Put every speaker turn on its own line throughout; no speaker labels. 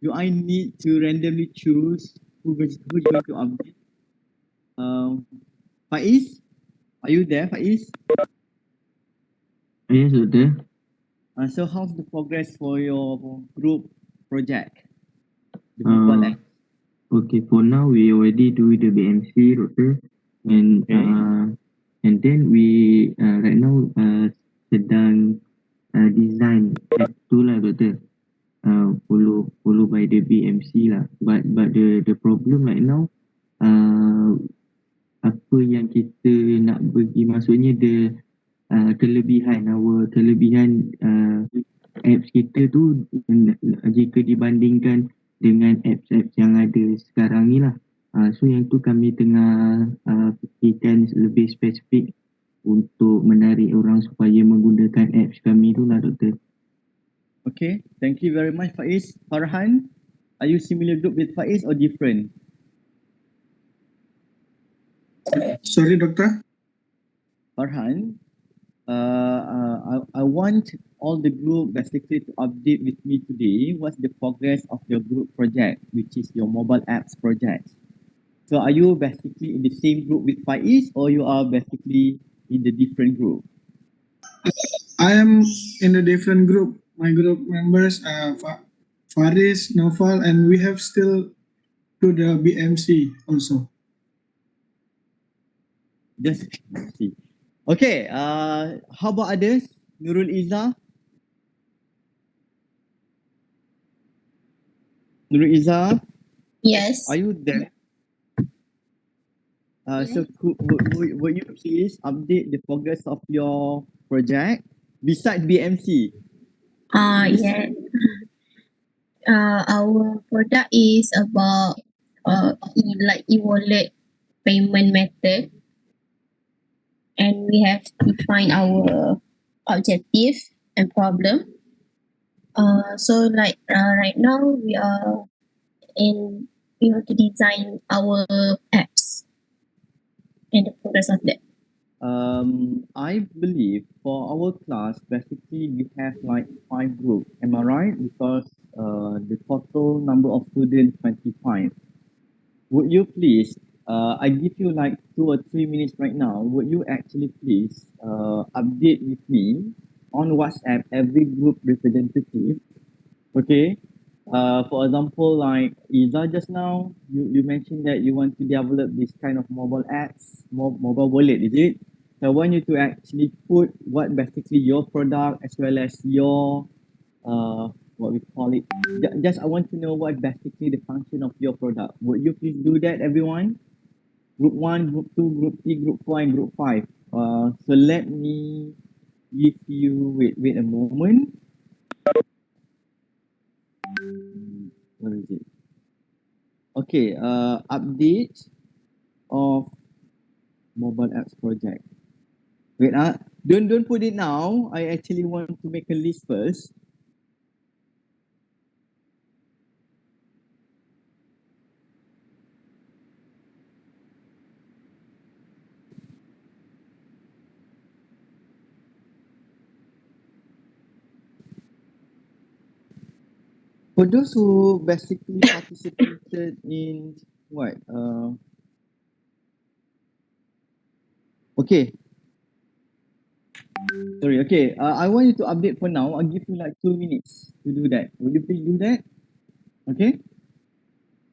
do I need to randomly choose who's going to update? Faiz, are you there, Faiz?
Yes, Doctor.
So how's the progress for your group project, the mobile app?
Okay, for now we already do the BMC, Doctor, and
Okay.
then we right now sedang design app tu lah, Doctor. Follow by the BMC lah. But the problem right now, apa yang kita nak bagi, maksudnya kelebihan apps kita tu jika dibandingkan dengan apps yang ada sekarang ni lah. So yang tu kami tengah fikirkan lebih spesifik untuk menarik orang supaya menggunakan apps kami tu lah, Doktor.
Okay, thank you very much, Faiz. Farhan, are you similar group with Faiz or different?
Sorry, Doctor.
Farhan, I want all the group basically to update with me today what's the progress of your group project, which is your mobile apps project. So are you basically in the same group with Faiz or you are basically in the different group?
I am in a different group. My group members are Faris, Naufal, and we have still to the BMC also.
Just see. Okay, how about others? Nurul Izzah? Nurul Izzah,
Yes.
are you there? So would you please update the progress of your project besides BMC?
Yeah. Our product is about like e-wallet payment method, and we have defined our objective and problem. So like right now we want to design our apps and the progress of that.
I believe for our class, basically we have like 5 groups. Am I right? Because the total number of students 25. Would you please, I give you like 2 or 3 minutes right now. Would you actually please update with me on WhatsApp every group representative? Okay. For example, like Iza just now, you mentioned that you want to develop this kind of mobile apps, mobile wallet, is it? So I want you to actually put what basically your product as well as your what we call it. Just I want to know what basically the function of your product. Would you please do that, everyone? Group 1, Group 2, Group 3, Group 4, and Group 5. So let me give you, wait a moment. Where is it? Okay, update of mobile apps project. Wait, don't put it now. I actually want to make a list first. For those who basically participated in what? Okay. Sorry, okay. I want you to update for now. I'll give you like 2 minutes to do that. Will you please do that? Okay?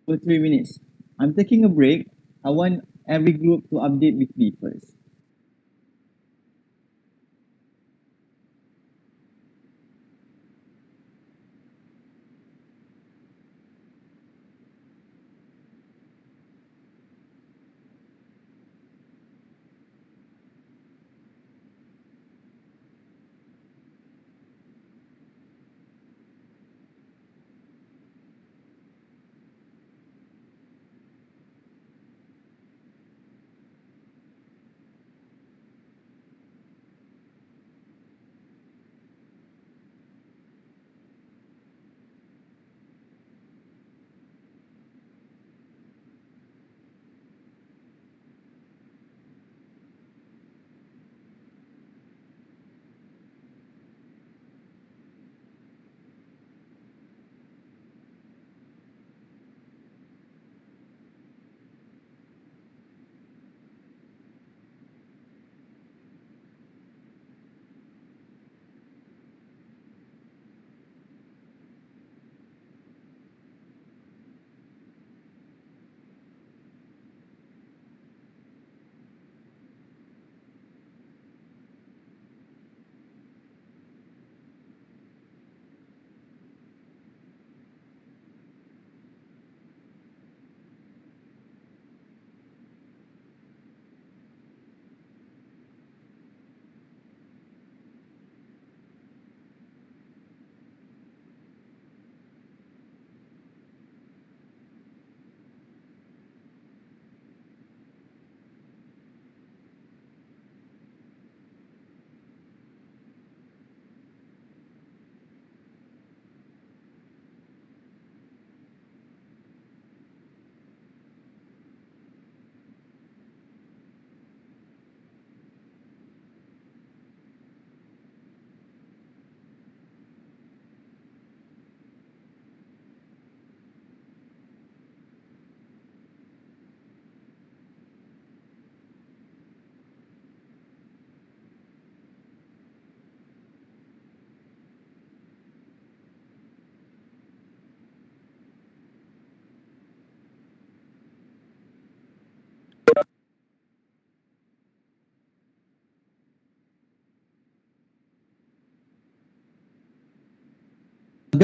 For 3 minutes. I'm taking a break. I want every group to update with me first.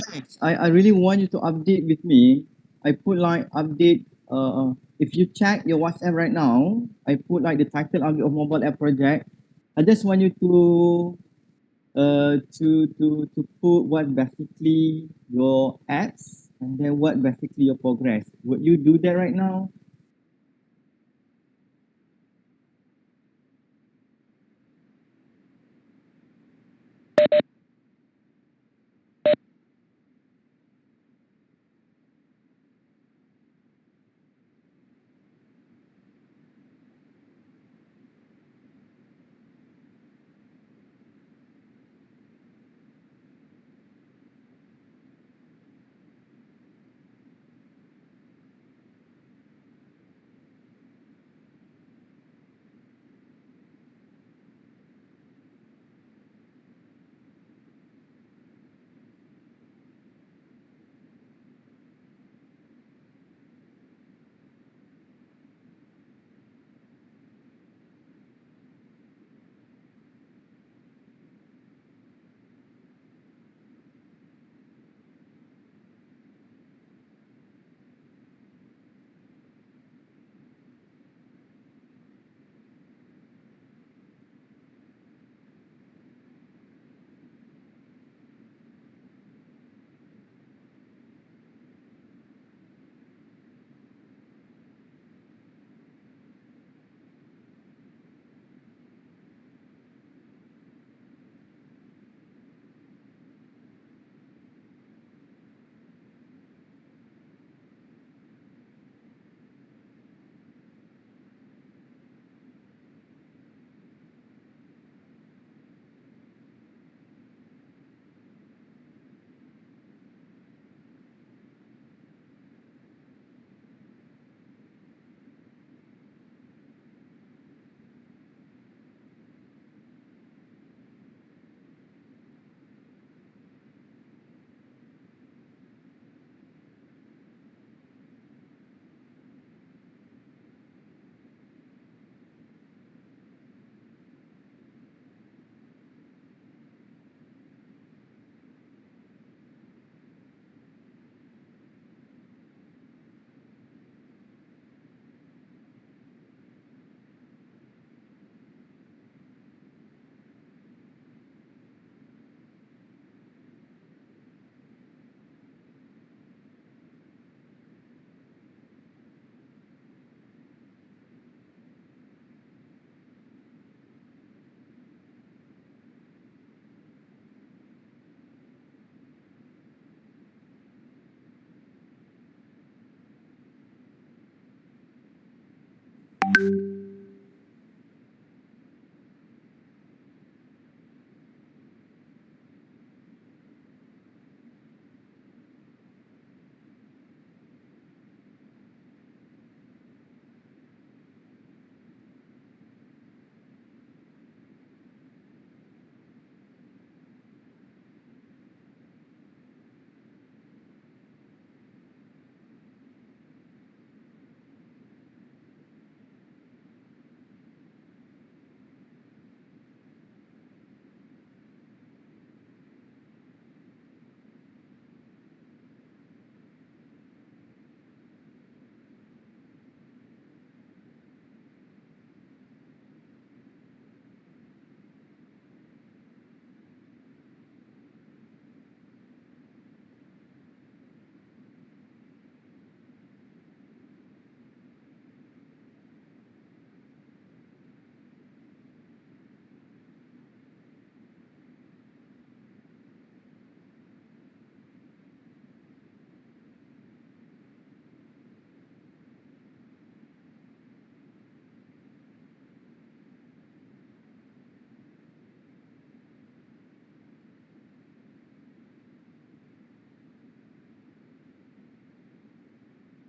Vex, I really want you to update with me. I put like update. If you check your WhatsApp right now, I put like the title of mobile app project. I just want you to put what basically your apps and then what basically your progress. Would you do that right now?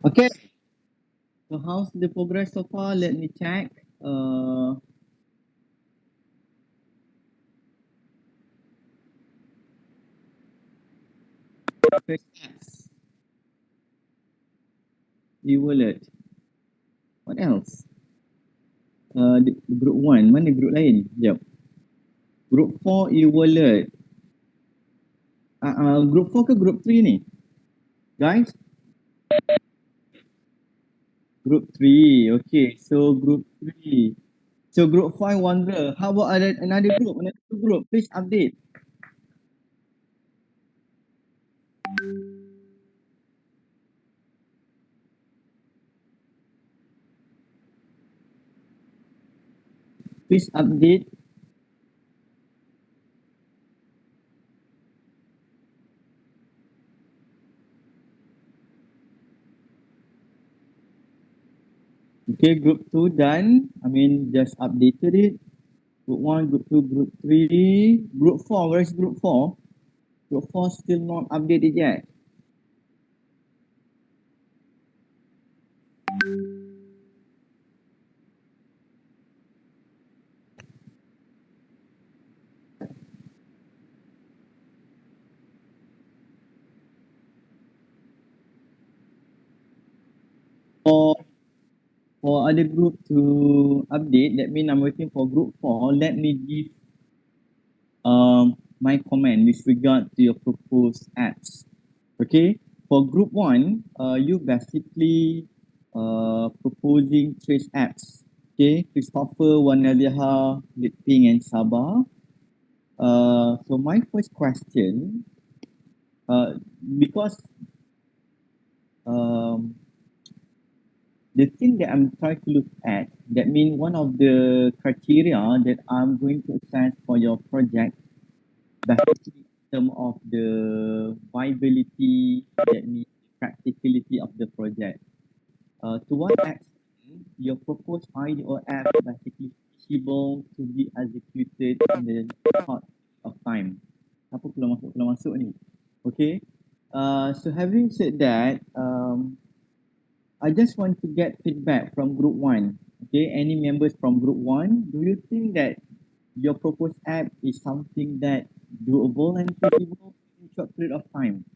Okay. So how's the progress so far? Let me check. First apps. E-wallet. What else? Group 1. Mana group lain? Sekejap. Group 4 e-wallet. Group 4 ke group 3 ni? Guys? Group 3, okay. So group 3. So group 5 wonder, how about another group? Please update. Please update. Okay, group 2 done. I mean, just updated it. Group 1, group 2, group 3. Group 4, where is group 4? Group 4 still not updated yet. For other group to update, that means I'm waiting for group 4. Let me give my comment with regard to your proposed apps. Okay, for group 1, you basically proposing trace apps. Okay, Christopher, Wanaliha, Liping and Sabah. So my first question, because um, the thing that I'm trying to look at, that means one of the criteria that I'm going to assess for your project, basically in terms of the viability, that means practicality of the project. To what extent your proposed idea or app basically feasible to be executed in the short of time. Apa keluar masuk ni? Okay. So having said that, I just want to get feedback from group 1. Okay, any members from group 1, do you think that your proposed app is something that doable and feasible in a short period of time?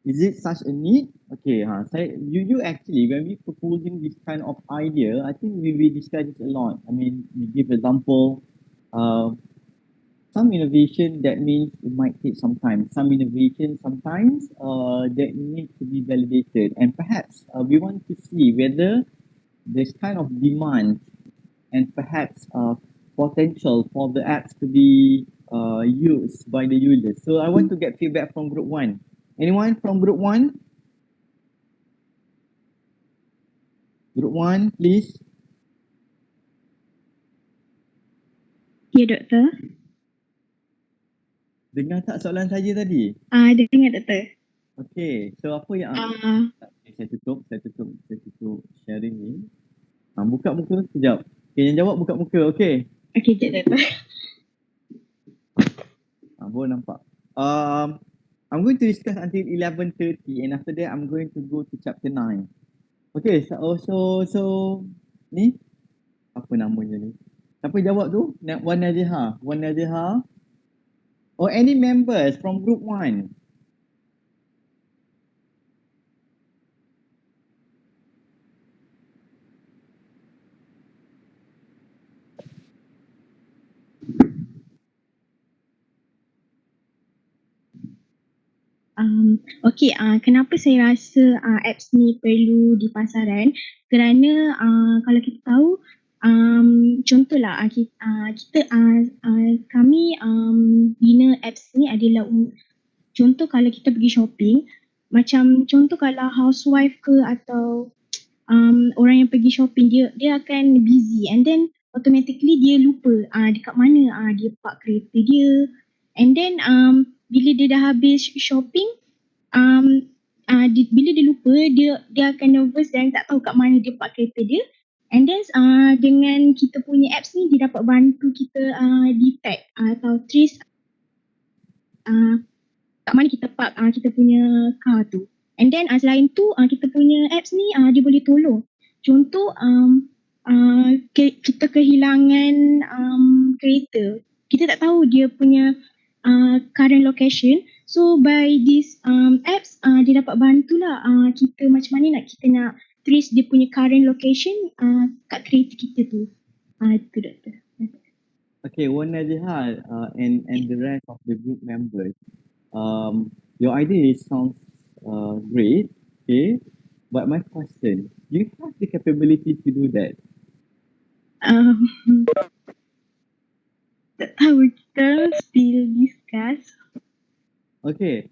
Is it such a need? Okay, you actually, when we proposing this kind of idea, I think we discuss it a lot. I mean, we give example, uh, some innovation that means it might take some time. Some innovation sometimes that need to be validated, and perhaps we want to see whether there's kind of demand and perhaps potential for the apps to be used by the users. So I want to get feedback from group 1. Anyone from group 1? Group 1, please.
Ya, Doktor.
Dengar tak soalan saya tadi?
Dengar, Doktor.
Okay, so apa yang okay, saya tutup sharing ni. Buka muka sekejap. Okay, yang jawab buka muka, okay.
Okey, sekejap, Doktor.
Baru nampak. I'm going to discuss until 11:30 and after that I'm going to go to chapter 9. Okay, so ni apa namanya ni? Siapa jawab tu? Wan Naziha. Or any members from group 1?
Okey, kenapa saya rasa apps ni perlu di pasaran? Kerana kalau kita tahu, contohlah kami bina apps ni adalah contoh kalau kita pergi shopping, macam contoh kalau housewife ke atau orang yang pergi shopping, dia akan busy and then automatically dia lupa dekat mana dia park kereta dia, and then bila dia dah habis shopping, bila dia lupa, dia akan nervous dan tak tahu kat mana dia park kereta dia, and then dengan kita punya apps ni dia dapat bantu kita detect atau trace kat mana kita park kita punya car tu. And then selain tu kita punya apps ni dia boleh tolong. Contoh kita kehilangan kereta, kita tak tahu dia punya current location. So by this apps dia dapat bantulah kita macam mana kita nak trace dia punya current location kat kereta kita tu. Itu, Doktor.
Okay, Warna Jihad and the rest of the group members. Your idea sounds great, okay? But my question, do you have the capability to do that?
Um, our terms still discuss.
Okay,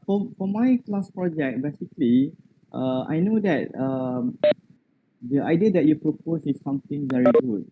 for my class project, basically, I know that the idea that you propose is something very good.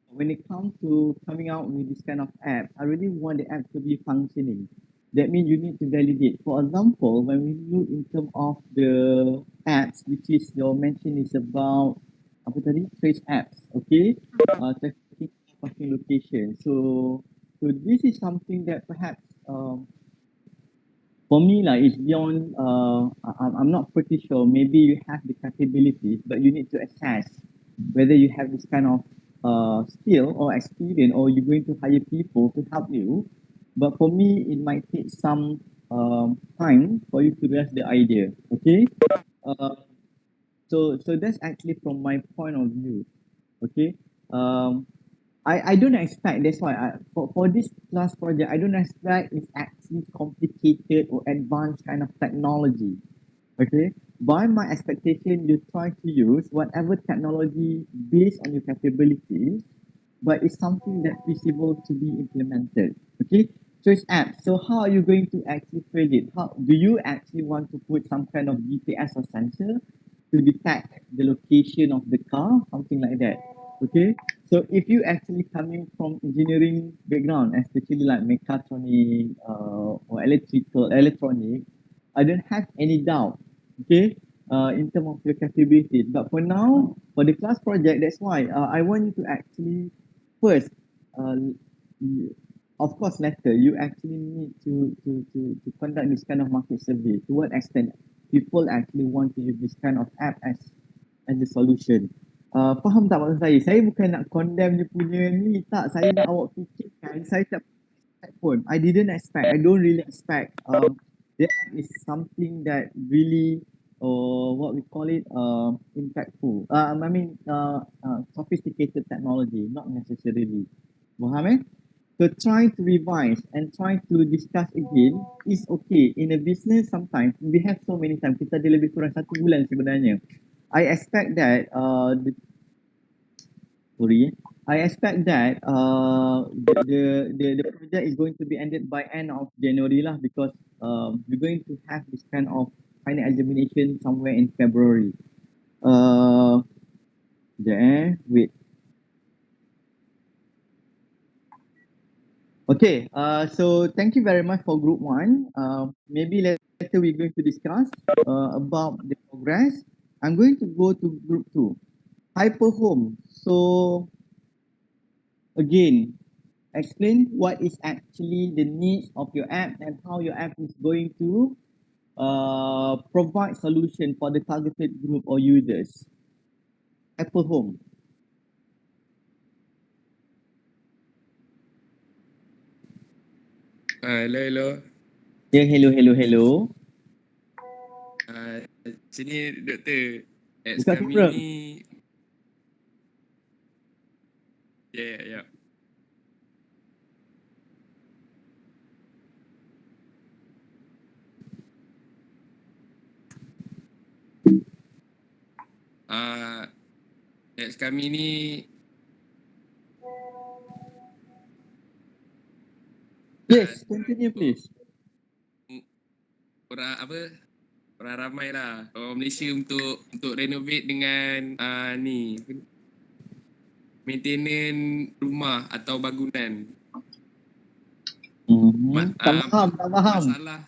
When it comes to coming out with this kind of app, I really want the app to be functioning. That means you need to validate. For example, when we look in terms of the apps, which is your mention is about apa tadi? Trace apps, okay? Tracking parking location. So this is something that perhaps for me, like it's beyond. I'm not pretty sure. Maybe you have the capabilities, but you need to assess whether you have this kind of skill or experience, or you're going to hire people to help you. But for me, it might take some time for you to grasp the idea. Okay. Uh, so that's actually from my point of view. Okay. Um, I don't expect, that's why for this class project, I don't expect it's actually complicated or advanced kind of technology. Okay. By my expectation, you try to use whatever technology based on your capabilities, but it's something that feasible to be implemented. Okay. So it's apps. So how are you going to actually create it? How do you actually want to put some kind of GPS or sensor to detect the location of the car, something like that? Okay. So if you actually coming from engineering background, especially like mechatronic or electronic, I don't have any doubt, okay, in terms of your capabilities. But for now, for the class project, that's why I want you to actually first, uh, of course, later you actually need to conduct this kind of market survey. To what extent people actually want to use this kind of app as a solution. Faham tak maksud saya? Saya bukan nak condemn dia punya ni, tak. Saya nak awak fikirkan, saya tak expect pun. I didn't expect. I don't really expect. That is something that really, what we call it, impactful. I mean, sophisticated technology, not necessarily. Faham eh? So try to revise and try to discuss again is okay. In a business, sometimes we have so many times. Kita ada lebih kurang 1 bulan sebenarnya. I expect that sorry, I expect that the project is going to be ended by end of January lah, because we're going to have this kind of final examination somewhere in February. Wait. Okay, so thank you very much for group one. Maybe later we're going to discuss about the progress. I'm going to go to group two, hyper home. So again, explain what is actually the needs of your app and how your app is going to provide solution for the targeted group or users. Apple Home.
Hello.
Yeah, hello.
Sini doktor. Apps
Buka
kami
kamera.
ni ya. Apps kami ni
Yes, continue please.
orang ramai lah orang Malaysia untuk renovate dengan ni maintenance rumah atau bangunan.
Tak faham.
Masalah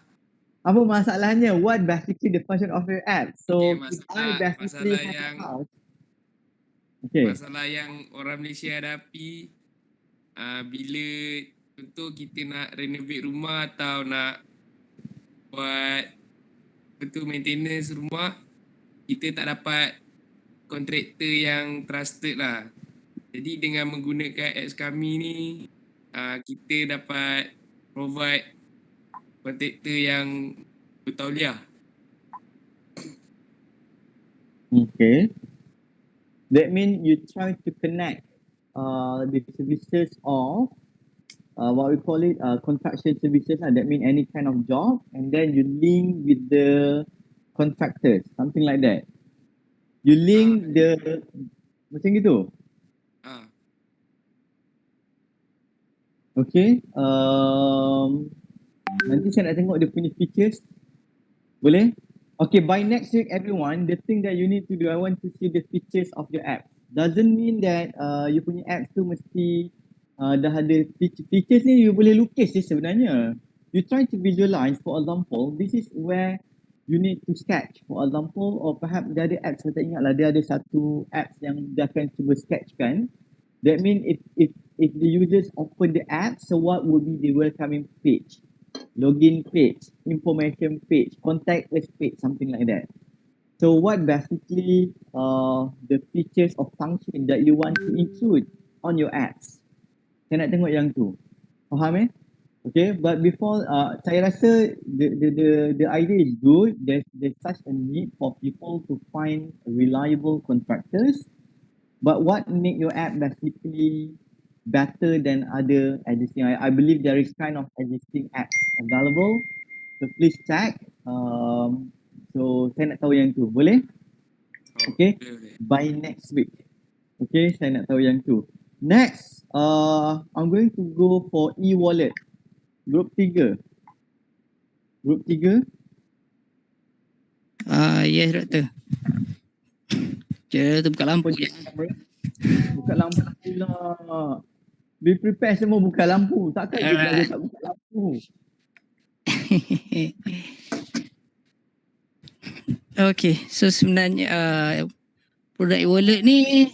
Apa masalahnya? What basically the function of your app? So if I basically
masalah
have a
yang
house, okay.
masalah yang orang Malaysia hadapi bila contoh kita nak renovate rumah atau nak buat maintenance rumah, kita tak dapat kontraktor yang trusted lah. Jadi dengan menggunakan apps kami ni, kita dapat provide kontraktor yang bertauliah.
Okay. That means you try to connect the services of what we call it construction services lah. That means any kind of job, and then you link with the contractors, something like that. You link the macam gitu.
Ah,
Okay. Nanti saya nak tengok dia punya features. Boleh? Okay, by next week everyone, the thing that you need to do, I want to see the features of your apps. Doesn't mean that you punya apps tu mesti dah ada features ni you boleh lukis je sebenarnya. You try to visualize, for example, this is where you need to sketch. For example, or perhaps dia ada apps, saya tak ingat lah, dia ada satu apps yang dia akan cuba sketch kan. That means if the users open the app, so what would be the welcoming page? Login page, information page, contact us page, something like that. So what basically the features or function that you want to include on your apps? Saya nak tengok yang tu. Faham eh? Okay, but before saya rasa the idea is good. There's such a need for people to find reliable contractors. But what make your app basically better than other existing? I believe there is kind of existing apps available. So please check. So saya nak tahu yang tu. Boleh? Okay.
boleh.
By next week. Okay, saya nak tahu yang tu. Next, I'm going to go for e-wallet. Group 3. Group 3.
Yes, doktor. Cara tu buka lampu je.
Buka lampu lah. Be prepared semua buka lampu. Takkan dia belajar tak buka lampu.
Okay, so sebenarnya produk e-wallet ni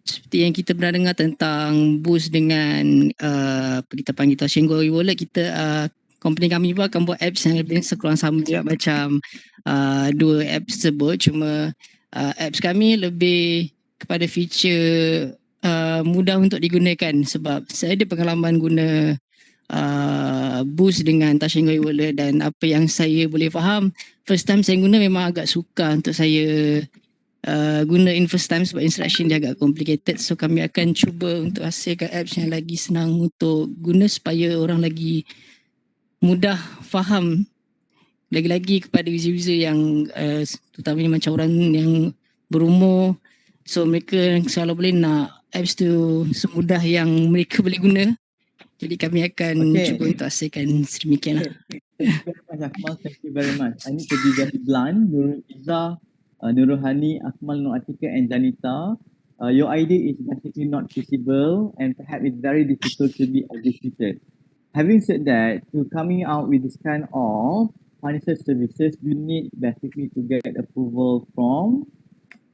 seperti yang kita pernah dengar tentang boost dengan apa kita panggil tu Shingo e-wallet, kita company kami pun akan buat apps yang lebih sekurang sama juga macam dua apps tersebut, cuma apps kami lebih kepada feature mudah untuk digunakan sebab saya ada pengalaman guna boost dengan Tashingo e-wallet dan apa yang saya boleh faham, first time saya guna memang agak sukar untuk saya guna in first time sebab instruction dia agak complicated. So kami akan cuba untuk hasilkan apps yang lagi senang untuk guna supaya orang lagi mudah faham, lagi-lagi kepada user-user yang terutamanya macam orang yang berumur. So mereka kalau boleh nak apps tu semudah yang mereka boleh guna. Jadi kami akan cuba untuk hasilkan sedemikian lah.
Thank you very much, Akmal. Thank you very much. I need to be very blunt. Nurul Izzah, Nurul Hani, Akmal, Nur Atika and Janita. Your idea is basically not feasible and perhaps it's very difficult to be executed. Having said that, to coming out with this kind of financial services, you need basically to get approval from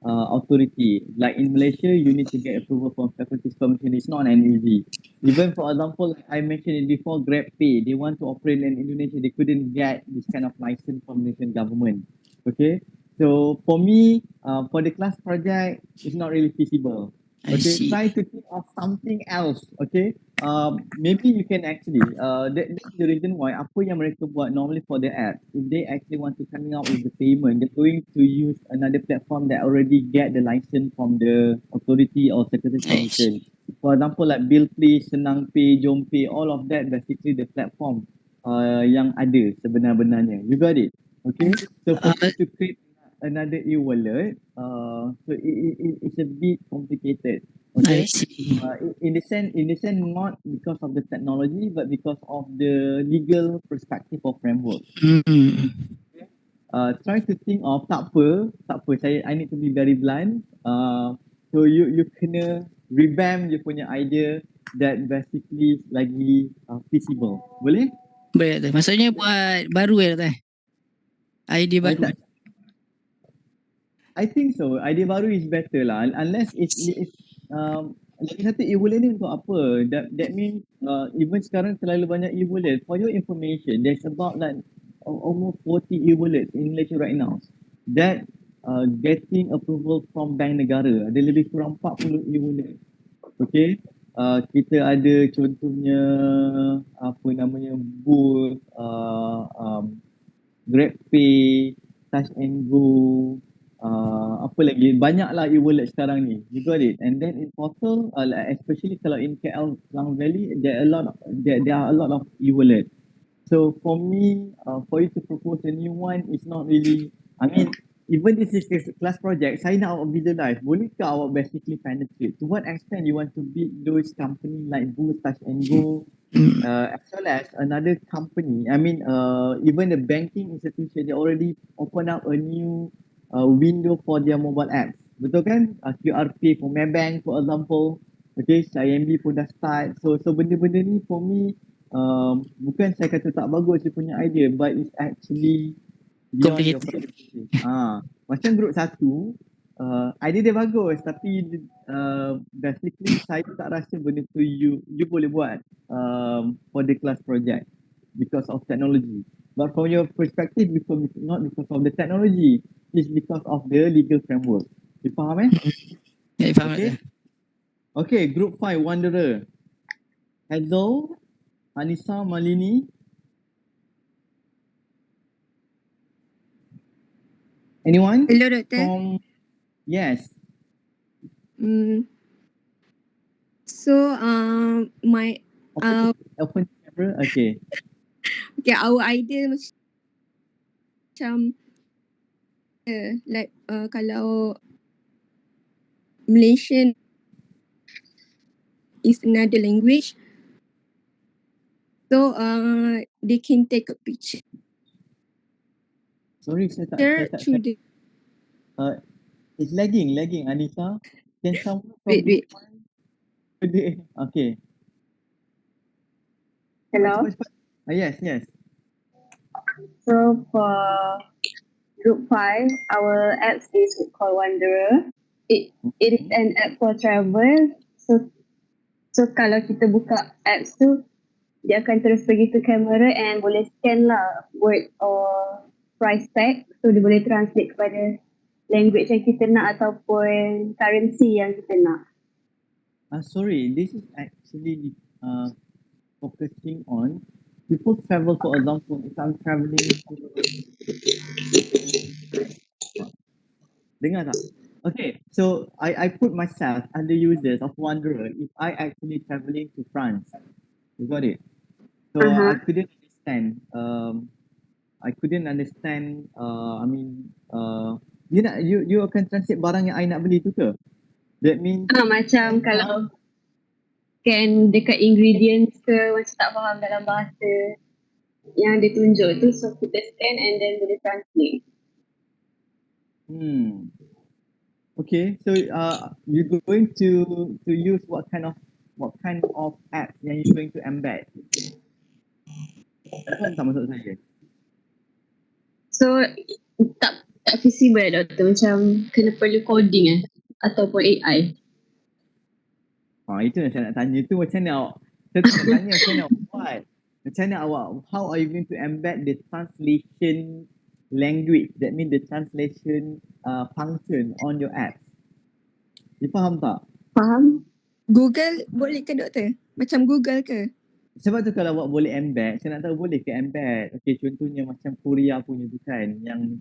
authority. Like in Malaysia, you need to get approval from Faculties Commission. It's not an easy. Even for example, I mentioned it before, GrabPay, they want to operate in Indonesia, they couldn't get this kind of license from Malaysian government. Okay, so for me, for the class project, it's not really feasible.
I
Okay,
see.
try to think of something else. Okay, maybe you can actually, that's the reason why apa yang mereka buat normally for the app, if they actually want to coming out with the payment, they're going to use another platform that already get the license from the authority or Securities Commission. For example, like Bill Pay, Senang Pay, Jom Pay, all of that basically the platform yang ada sebenar-benarnya. You got it? Okay. So for you to create another e-wallet, so it's a bit complicated. Okay.
I see.
In the sense, not because of the technology, but because of the legal perspective or framework. Try to think of tak apa. I need to be very blunt. So you kena revamp you punya idea that basically lagi feasible. Boleh?
Boleh tu. Maksudnya buat baru tak? Idea baru.
I think so. Idea baru is better lah. Unless if lagi satu e-wallet ni untuk apa? That means even sekarang terlalu banyak e-wallet. For your information, there's about like almost 40 e-wallets in Malaysia right now that getting approval from bank negara. Ada lebih kurang 40 e-wallet. Okay. Kita ada contohnya apa namanya Boost, GrabPay, Touch and Go, apa lagi, banyaklah e-wallet sekarang ni, you got it. And then in total, like especially kalau in KL Klang Valley, there are a lot of e-wallet. So for me, for you to propose a new one is not really, I mean, even this is a class project, saya nak awak visualize, bolehkah awak basically penetrate? To what extent you want to build those company like Boost, Touch and Go, as well as another company, I mean, even the banking institution, they already open up a new window for their mobile apps. Betul kan? QR Pay for Maybank, for example. Okay, IMB pun dah start. So benda-benda ni for me, bukan saya kata tak bagus dia punya idea, but it's actually beyond your capability. Macam group 1, idea dia bagus, tapi basically saya tak rasa benda tu you boleh buat for the class project because of technology. But from your perspective, not because of the technology, it's because of the legal framework. You faham
Ya, faham
Okay.
tak?
Okay, group 5, Wanderer. Hazel, Anissa, Malini. Anyone?
Hello, Doctor.
Yes.
So, my
Open camera. Okay.
our idea macam like kalau Malaysian is another language, so they can take a picture
Sorry, saya tak.
through the
It's lagging, Anissa. Can someone from
wait.
Okay.
Hello.
Cepat. Yes.
So for group 5, our app is called Wanderer. It is an app for travel. So kalau kita buka apps tu, dia akan terus pergi ke kamera and boleh scan lah word or price tag. So dia boleh translate kepada language yang kita nak ataupun currency yang kita nak.
Sorry, this is actually focusing on people travel, for example, if I'm traveling to dengar tak? Okay, so I put myself under users of Wanderer if I actually traveling to France. You got it? So I couldn't understand. I mean, you akan translate barang yang I nak beli tu ke? That means
Macam kalau scan dekat ingredients ke, macam tak faham dalam bahasa yang dia tunjuk tu, so kita scan and then boleh translate.
Okay, so you're going to use what kind of app yang you going to embed? Faham tak maksud saya?
So tak visible Doktor, macam kena perlu coding ataupun AI.
Itu yang saya nak tanya tu, macam mana awak, saya tu nak tanya macam mana awak buat? Macam mana awak, how are you going to embed the translation language, that means the translation function on your apps? You faham tak?
Faham?
Google boleh ke, Doktor? Macam Google ke?
Sebab tu kalau awak boleh embed, saya nak tahu boleh ke embed? Okay, contohnya macam Korea punya tu kan, yang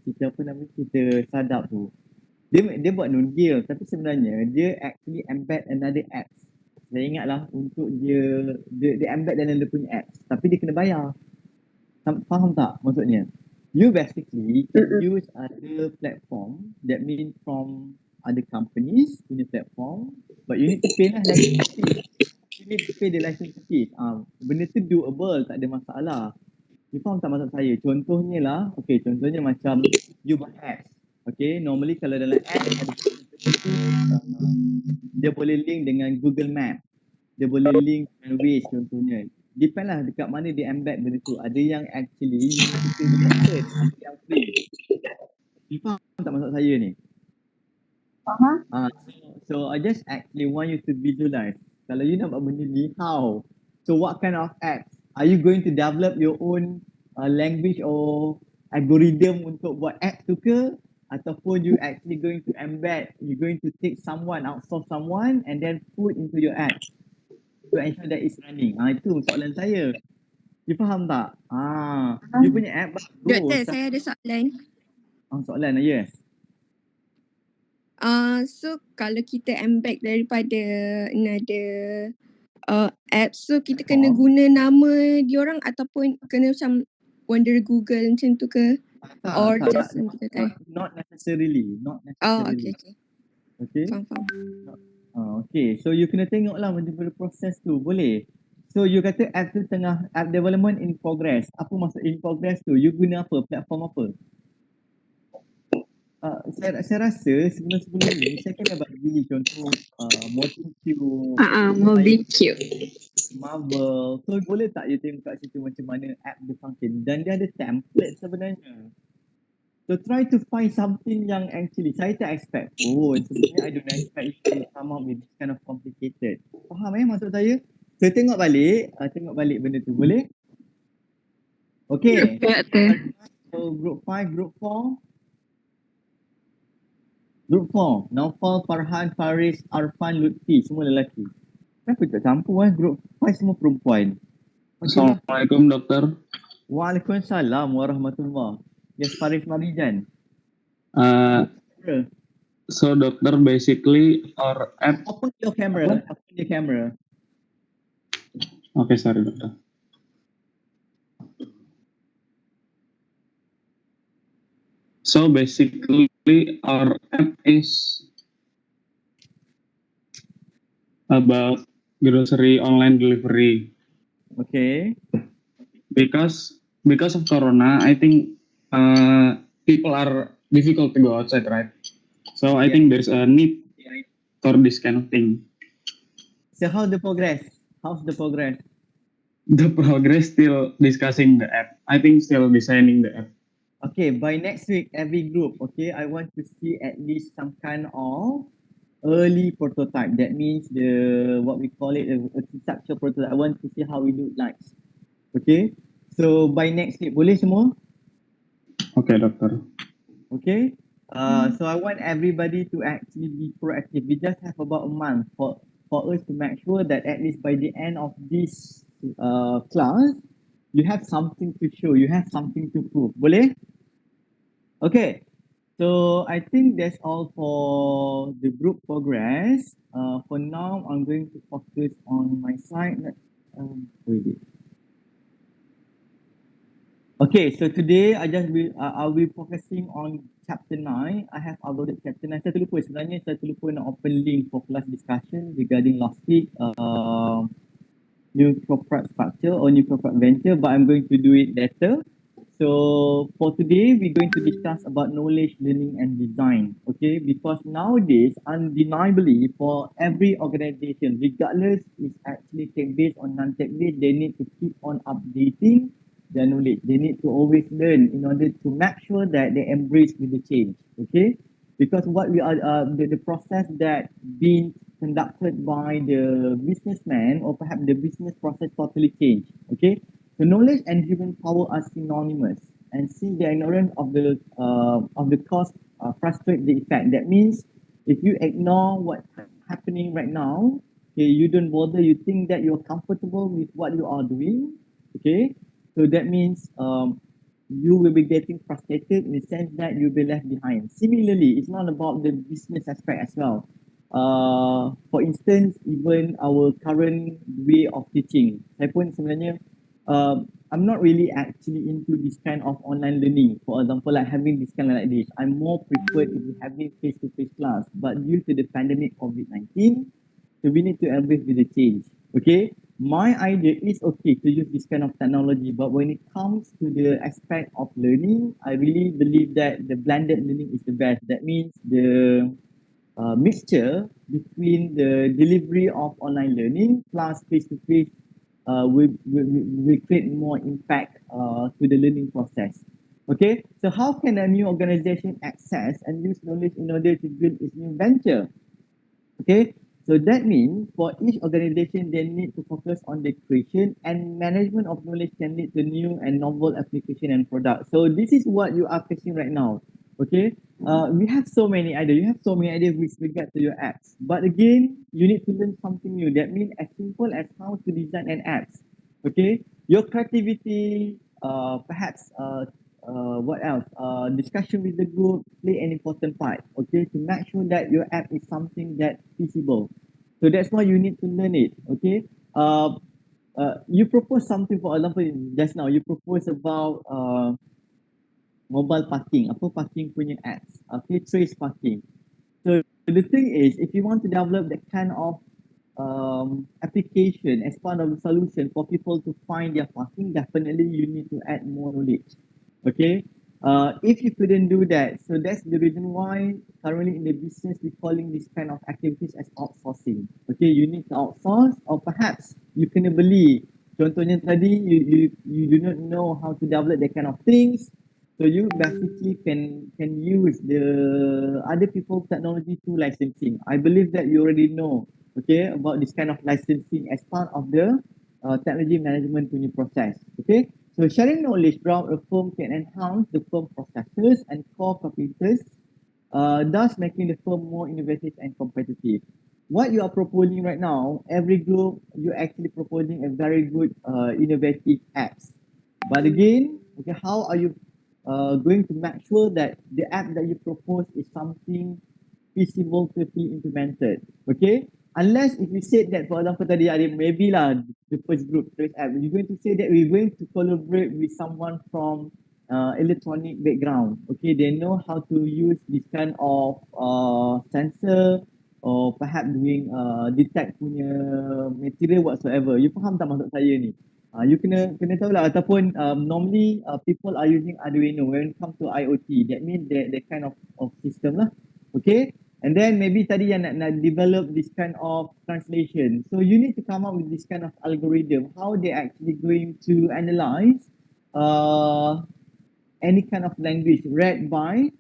kita apa nama, kita sadap tu. Dia buat non-deal, tapi sebenarnya dia actually embed another apps. Saya ingatlah untuk dia embed dalam dia punya apps, tapi dia kena bayar. Faham tak maksudnya? You basically can use other platform, that means from other companies punya platform, but you need to pay lah license fee. You need to pay the license fee. Benda tu doable, tak ada masalah. You faham tak maksud saya? Contohnya lah, okay, contohnya macam you buy apps. Okay, normally kalau dalam app ada dia boleh link dengan Google Map. Dia boleh link dengan Waze contohnya. Depend lah dekat mana dia embed benda tu. Ada yang actually you need to pay the license, ada yang free. You faham tak maksud saya ni? So I just actually want you to visualize. Kalau you nak buat benda ni, how? So what kind of apps? Are you going to develop your own language or algorithm untuk buat apps tu ke? Ataupun you actually going to embed, you going to take someone, outsource someone and then put into your apps to ensure that it's running. Itu soalan saya. You faham tak? You punya app bagus.
Doktor, saya ada soalan.
Soalan, yes.
So kalau kita embed daripada another app, so kita kena guna nama diorang ataupun kena macam Wanderer Google macam tu ke? Or just
not,
okay.
not necessarily, not
Oh,
necessarily.
okay.
Okay.
Faham.
Okay, so you kena tengok lah macam mana proses tu, boleh? So you kata app tu tengah app development in progress. Apa maksud in progress tu? You guna apa? Platform apa? Saya rasa sebelum ni saya kena bagi contoh Motion Cube,
Movie cute.
Marvel. So boleh tak you tengok kat situ macam mana app dia function? Dan dia ada template sebenarnya. So try to find something yang actually saya tak expect pun. Sebenarnya I don't expect it to come out with this kind of complicated. Faham maksud saya? So tengok balik benda tu. Boleh? Okay. So group 5, group 4. Group 4, Naufal, Farhan, Faris, Arfan, Lutfi, semua lelaki. Kenapa tak campur Group 5 semua perempuan.
Assalamualaikum dokter.
Waalaikumsalam warahmatullahi. Yes, Faris Marijan.
So dokter, basically our app.
Open your camera.
Okay, sorry dokter. So basically our app is about grocery online delivery.
Okay.
Because of Corona, I think people are difficult to go outside, right? So I think there's a need for this kind of thing.
So how's the progress?
The progress still discussing the app. I think still designing the app.
Okay, by next week, every group, okay, I want to see at least some kind of early prototype. That means what we call it, a conceptual prototype. I want to see how it look like. Okay, so by next week, boleh semua?
Okay, dokter.
Okay, so I want everybody to actually be proactive. We just have about a month for us to make sure that at least by the end of this class, you have something to show, you have something to prove. Boleh? Okay, so I think that's all for the group progress. For now, I'm going to focus on my side. Okay, so today I'll be focusing on chapter 9. I have uploaded chapter 9. Saya terlupa nak open link for class discussion regarding last week new corporate structure or new corporate venture, but I'm going to do it later. So for today, we're going to discuss about knowledge, learning, and design. Okay, because nowadays, undeniably, for every organization, regardless it's actually tech-based or non-tech-based, they need to keep on updating their knowledge. They need to always learn in order to make sure that they embrace with the change. Okay, because what we are the process that being conducted by the businessman or perhaps the business process totally changed. Okay. So knowledge and human power are synonymous, and see the ignorance of the cause frustrate the effect. That means if you ignore what's happening right now, okay, you don't bother. You think that you're comfortable with what you are doing, okay. So that means you will be getting frustrated in the sense that you'll be left behind. Similarly, it's not about the business aspect as well. For instance, even our current way of teaching, saya pun sebenarnya I'm not really actually into this kind of online learning. For example, like having this kind of like this. I'm more preferred if we having face-to-face class. But due to the pandemic COVID-19, so we need to embrace with the change. Okay, my idea is okay to use this kind of technology, but when it comes to the aspect of learning, I really believe that the blended learning is the best. That means the mixture between the delivery of online learning plus face-to-face will create more impact to the learning process. Okay, so how can a new organization access and use knowledge in order to build its new venture? Okay, so that means for each organization, they need to focus on the creation and management of knowledge can lead to new and novel application and products. So this is what you are facing right now. Okay, we have so many ideas. You have so many ideas with regard to your apps. But again, you need to learn something new. That means as simple as how to design an app. Okay, your creativity, perhaps what else? Discussion with the group play an important part. Okay, to make sure that your app is something that feasible. So that's why you need to learn it. Okay. You propose something, for example, just now you propose about mobile parking, apa parking punya apps, okay, trace parking. So the thing is, if you want to develop that kind of application as part of the solution for people to find their parking, definitely you need to add more knowledge. Okay. If you couldn't do that, so that's the reason why currently in the business we're calling this kind of activities as outsourcing. Okay, you need to outsource, or perhaps you kena beli. Contohnya tadi, you do not know how to develop that kind of things. So you basically can use the other people's technology to licensing. I believe that you already know, okay, about this kind of licensing as part of the technology management punya process. Okay, so sharing knowledge throughout a firm can enhance the firm processes and core competitors, thus making the firm more innovative and competitive. What you are proposing right now, every group, you're actually proposing a very good innovative apps. But again, okay, how are you going to make sure that the app that you propose is something feasible to be implemented? Okay, unless if you said that, for example, tadi ada maybe lah the first group first app, you're going to say that we're going to collaborate with someone from electronic background. Okay, they know how to use this kind of sensor, or perhaps doing detect punya material whatsoever. You faham tak maksud saya ni? You kena tahu lah, ataupun normally people are using Arduino when it comes to IoT. That means that kind of system lah. Okay, and then maybe tadi yang nak develop this kind of translation. So you need to come up with this kind of algorithm. How they actually going to analyze any kind of language read by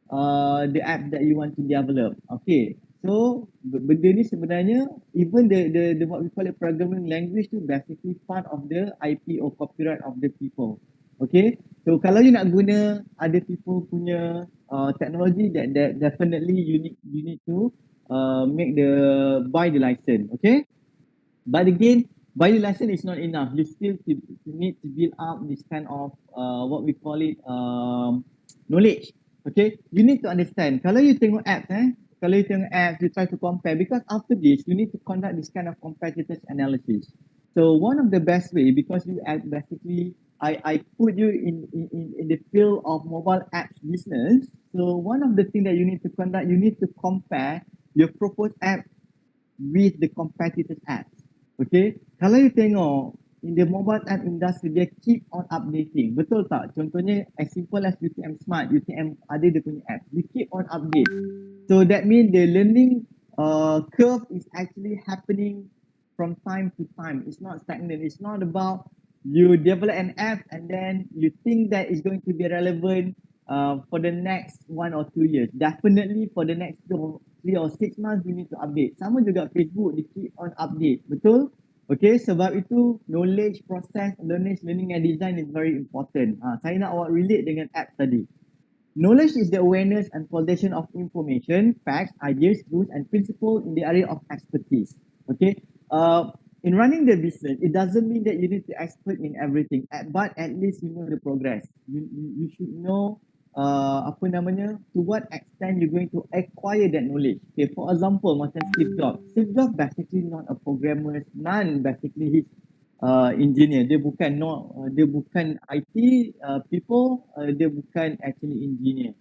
the app that you want to develop. Okay, so benda ni sebenarnya even the what we call it programming language tu basically part of the IP or copyright of the people. Okay, so kalau you nak guna other people punya technology, that definitely you need to make the buy the license. Okay, but again, buy the license is not enough. You still need to build up this kind of what we call it knowledge. Okay, you need to understand. Kalau you tengok apps, kalau you tengok apps, you try to compare, because after this you need to conduct this kind of competitors analysis. So one of the best way, because you basically I put you in the field of mobile apps business. So one of the things that you need to conduct, you need to compare your proposed app with the competitors apps. Okay, kalau you tengok in the mobile app industry, they keep on updating. Betul tak? Contohnya as simple as UTM Smart, UTM ada dia punya app. They keep on update. So that means the learning curve is actually happening from time to time. It's not stagnant. It's not about you develop an app and then you think that it's going to be relevant for the next 1 or 2 years. Definitely for the next 3 or 6 months you need to update. Sama juga Facebook, they keep on update. Betul? Okay, sebab itu knowledge, process, learning and design is very important. Saya nak awak relate dengan app tadi. Knowledge is the awareness and possession of information, facts, ideas, rules, and principles in the area of expertise. Okay. In running the business, it doesn't mean that you need to expert in everything, but at least you know the progress. You should know apa namanya, to what extent you're going to acquire that knowledge. Okay, for example, macam Steve Jobs. Steve Jobs basically not a programmer, basically he's engineer. Dia bukan IT people, dia bukan actually engineer.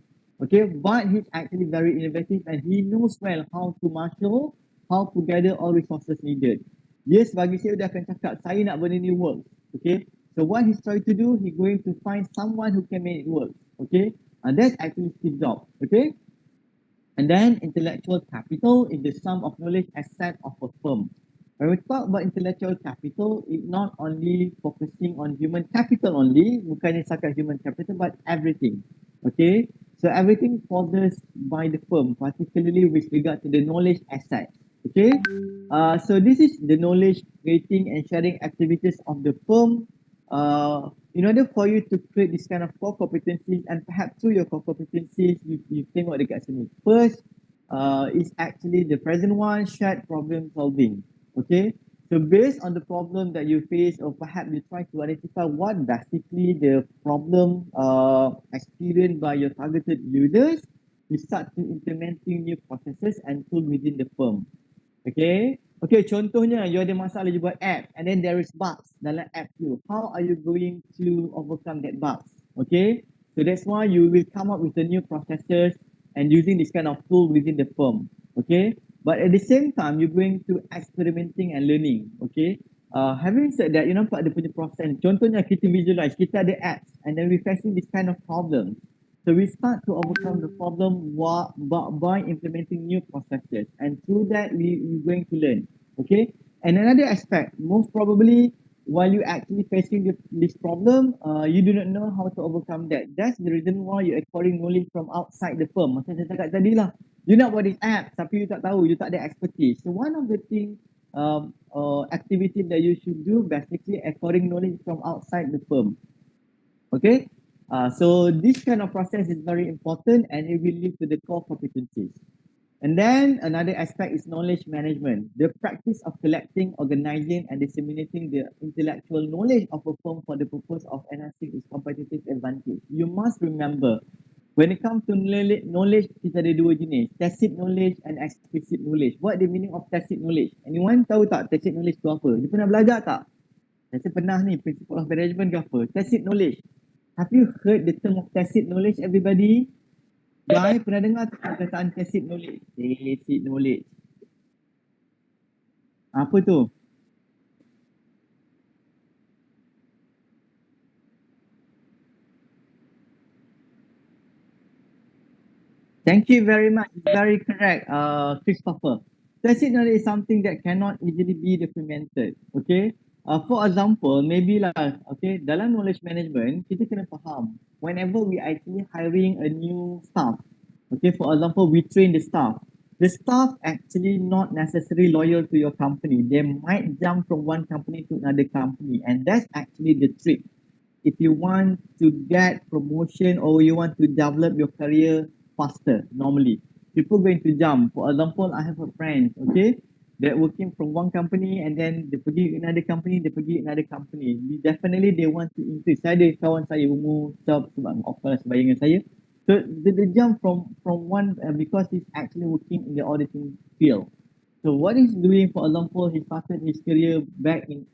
Okay, but he's actually very innovative and he knows well how to marshal, how to gather all resources needed. Yes, bagi saya dia akan cakap, saya nak benda ni work. Okay, so what he's trying to do, he's going to find someone who can make it work. Okay, and that's actually Steve Jobs. Okay, and then intellectual capital is the sum of knowledge asset of a firm. When we talk about intellectual capital, it's not only focusing on human capital only, bukannya sahaja human capital, but everything. Okay, so everything possessed by the firm, particularly with regard to the knowledge assets. Okay, so this is the knowledge creating and sharing activities of the firm. In order for you to create this kind of core competencies, and perhaps through your core competencies, you tengok dekat sini. First, is actually the present one, shared problem solving. Okay, So based on the problem that you face, or perhaps you try to identify what basically the problem experienced by your targeted users, you start to implementing new processes and tools within the firm. Okay. Okay, contohnya you ada masalah you buat app and then there is bugs dalam app you. How are you going to overcome that bugs? Okay. So that's why you will come up with the new processes and using this kind of tool within the firm. Okay. But at the same time, you're going to experimenting and learning. Okay. Having said that, you nampak dia punya proses. Contohnya kita visualize, kita ada apps and then we facing this kind of problem. So we start to overcome the problem by implementing new processes, and through that we're going to learn. Okay. And another aspect, most probably while you actually facing this problem, you do not know how to overcome that. That's the reason why you're acquiring knowledge from outside the firm. Macam saya cakap tadi lah, you nak buat this app tapi you tak tahu, you tak ada expertise. So one of the thing activity that you should do basically acquiring knowledge from outside the firm. Okay. So this kind of process is very important and it will lead to the core competencies. And then another aspect is knowledge management, the practice of collecting, organizing, and disseminating the intellectual knowledge of a firm for the purpose of enhancing its competitive advantage. You must remember, when it comes to knowledge, kita ada dua jenis, tacit knowledge and explicit knowledge. What the meaning of tacit knowledge? Anyone tahu tak tacit knowledge tu apa? You pernah belajar tak? Saya pernah ni, principle of management ke apa? Tacit knowledge. Have you heard the term of tacit knowledge, everybody? Guys, pernah dengar tak perkataan tacit knowledge? Tacit knowledge. Apa tu? Thank you very much. Very correct, Christopher. Tacit knowledge is something that cannot easily be documented. Okay. For example, maybe lah, okay, dalam knowledge management, kita kena faham whenever we actually hiring a new staff. Okay, for example, we train the staff. The staff actually not necessarily loyal to your company. They might jump from one company to another company, and that's actually the trick. If you want to get promotion or you want to develop your career faster, normally people going to jump. For example, I have a friend, okay, that working from one company and then they pergi another company, they pergi another company. Definitely they want to increase. Saya ada kawan saya umur sebab of course bayangan saya. So they jump from one because he's actually working in the auditing field. So what he's doing, for example, he started his career back in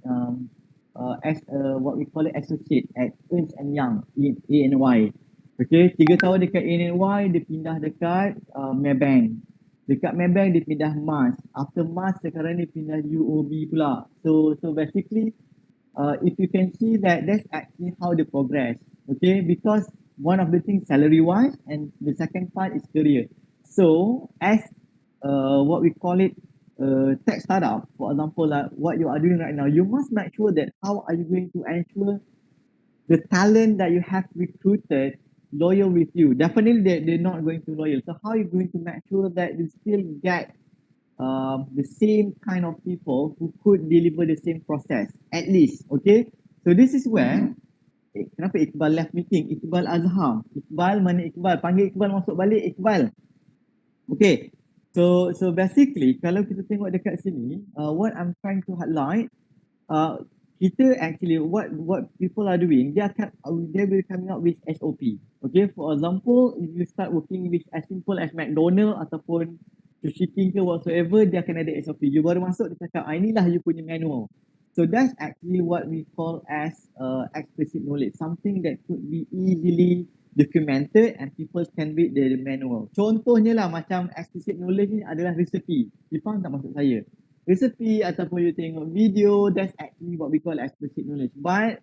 as what we call it associate at Ernst and Young in ANY. Okay, 3 tahun dekat ANY, dia pindah dekat Maybank. Dekat Maybank dia pindah MAS. After MAS sekarang dia pindah UOB pula. So basically, if you can see that, that's actually how they progress. Okay, because one of the things salary wise, and the second part is career. So as what we call it tech startup, for example, like what you are doing right now, you must make sure that how are you going to ensure the talent that you have recruited loyal with you. Definitely they're not going to loyal. So how are you going to make sure that you still get the same kind of people who could deliver the same process at least? Okay, so this is where kenapa Iqbal left meeting? Iqbal Azhar. Iqbal, mana Iqbal? Panggil Iqbal masuk balik, Iqbal. Okay, so basically kalau kita tengok dekat sini, what I'm trying to highlight, kita actually what people are doing, they will coming up with SOP. Okay, for example, if you start working with as simple as McDonald ataupun Sushi King ke whatsoever, dia akan ada SOP. You baru masuk, dia cakap, inilah you punya manual. So that's actually what we call as explicit knowledge, something that could be easily documented and people can read the manual. Contohnya lah macam explicit knowledge ni adalah resipi. You faham tak maksud saya? Resipi ataupun you tengok video, that's actually what we call explicit knowledge. But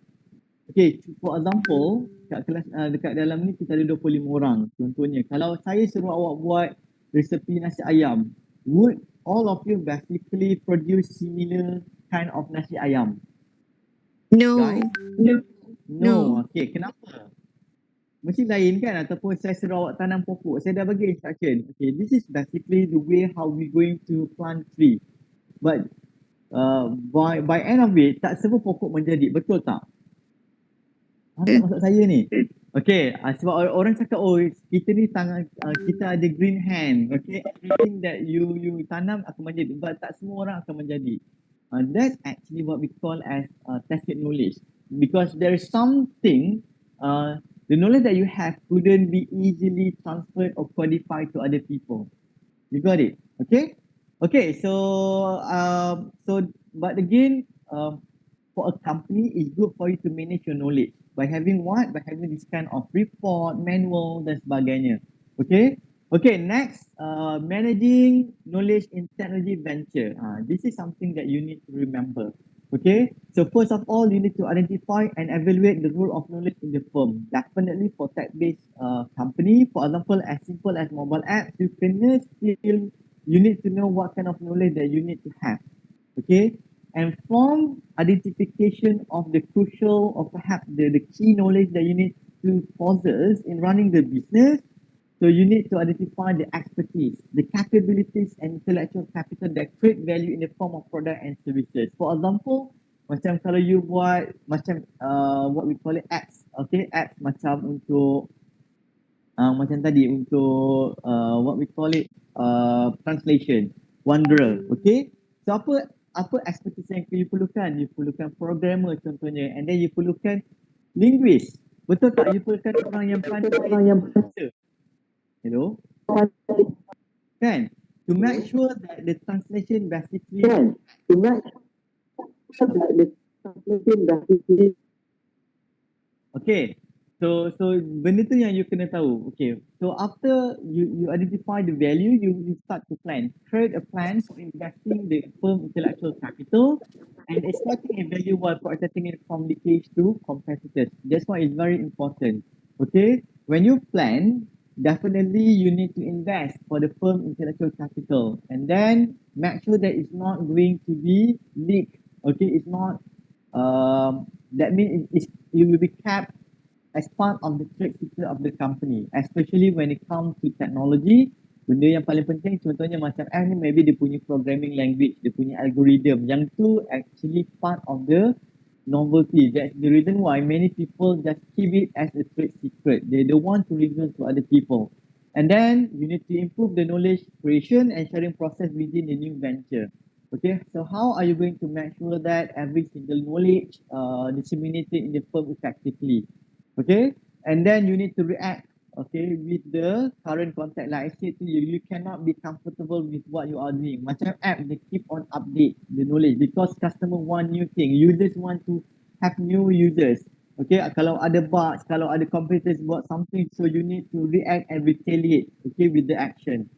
okay, for example, kat kelas dekat dalam ni kita ada 25 orang. Contohnya, kalau saya suruh awak buat resepi nasi ayam, would all of you basically produce similar kind of nasi ayam?
No.
Guys? No. Okay, kenapa? Mesti lain kan, ataupun saya suruh awak tanam pokok, saya dah bagi instruction. Okay, this is basically the way how we going to plant tree. But by end of it, tak semua pokok menjadi, betul tak? Apa maksud saya ni? Okay, sebab orang cakap, oh kita ni kita ada green hand. Okay, everything that you tanam akan menjadi, but tak semua orang akan menjadi. That's actually what we call as tacit knowledge, because there is something, the knowledge that you have couldn't be easily transferred or codified to other people. You got it? Okay. Okay. But again, for a company, it's good for you to manage your knowledge by having what? By having this kind of report, manual, dan sebagainya. Okay. Okay. Next, managing knowledge in technology venture. This is something that you need to remember. Okay. So first of all, you need to identify and evaluate the role of knowledge in the firm. Definitely for tech-based company, for example, as simple as mobile apps, you need to know what kind of knowledge that you need to have. Okay. And from identification of the crucial or perhaps the key knowledge that you need to possess in running the business, so you need to identify the expertise, the capabilities and intellectual capital that create value in the form of product and services. For example, macam kalau you buat macam what we call it apps, okay, apps macam untuk macam tadi untuk what we call it translation, Wanderer, okay. So apa expertise yang you perlukan? You perlukan programmer contohnya, and then you perlukan linguist. Betul tak? You perlukan orang yang pandai bahasa. Hello? Kan? To make sure that the translation basically okay. So benda tu yang you kena tahu. Okay. So after you identify the value, you start to plan. Create a plan for investing the firm intellectual capital and exploiting a value while protecting it from leakage to competitors. That's why it's very important. Okay. When you plan, definitely you need to invest for the firm intellectual capital, and then make sure that it's not going to be leaked. Okay. It's not that means it will be kept as part of the trade secret of the company, especially when it comes to technology. Benda yang paling penting contohnya macam ni, maybe dia punya programming language, dia punya algorithm, yang tu actually part of the novelty. That's the reason why many people just keep it as a trade secret. They don't want to reveal to other people. And then you need to improve the knowledge creation and sharing process within the new venture. Okay, so how are you going to make sure that every single knowledge disseminated in the firm effectively? Okay, and then you need to react, okay, with the current context. Like I said to you, you cannot be comfortable with what you are doing. Macam app, they keep on update the knowledge because customer want new thing, users want to have new users. Okay, kalau ada bugs, kalau ada competitors buat something, so you need to react and retaliate, okay, with the action.